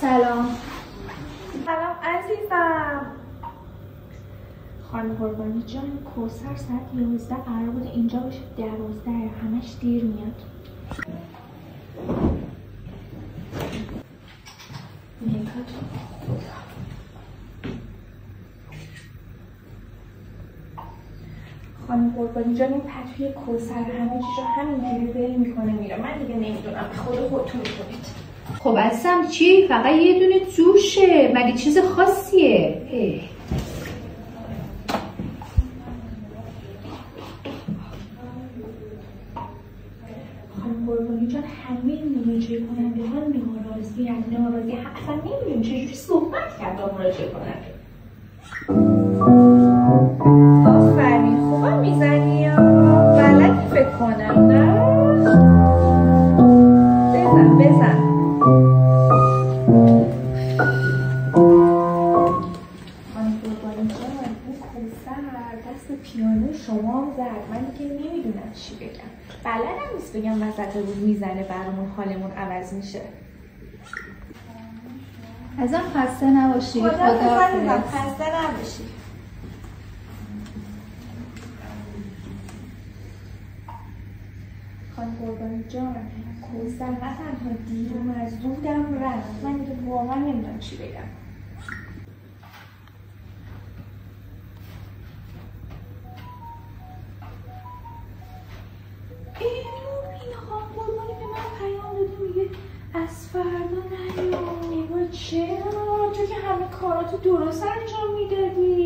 سلام. سلام عزیزم. خانم قربانی جان، کوثر ساعت 11 قرار بوده اینجا باشه، 12 همش دیر میاد. خانم قربانی جان، این پتوی کوثر همه چیزو همینجوری ول میکنه میره. من دیگه نمیدونم، خودتون میکنید. خب عزیزم چی؟ فقط یه دونه جوشه، مگه چیز خاصیه؟ خانم قربانی جان، همه مراجعه کننده ها ناراضی اصلا نمیدونیم چجوری صحبت کرد با مراجعه کننده. آفرین، خوبم میزنی یا بلدی فکر کنم. نه بزن خانم قربانی جان، این کوثر دست پیانو شما زد. من دیگه نمیدونم چی بگم. بلدم نیست بگم وسط روز میزنه برامون حالمون عوض میشه. ازم خسته نباشی. خدا خسته نباشی. خانم قربانی جان، کوثر نه تنها دیر اومد، زودم رفت. من دیگه واقعا نمیدونم چی بگم. خانم قربانی به من پیام داده، میگه از فردا نیا. چرا؟ تو که همه کاراتو درست انجام میدادی.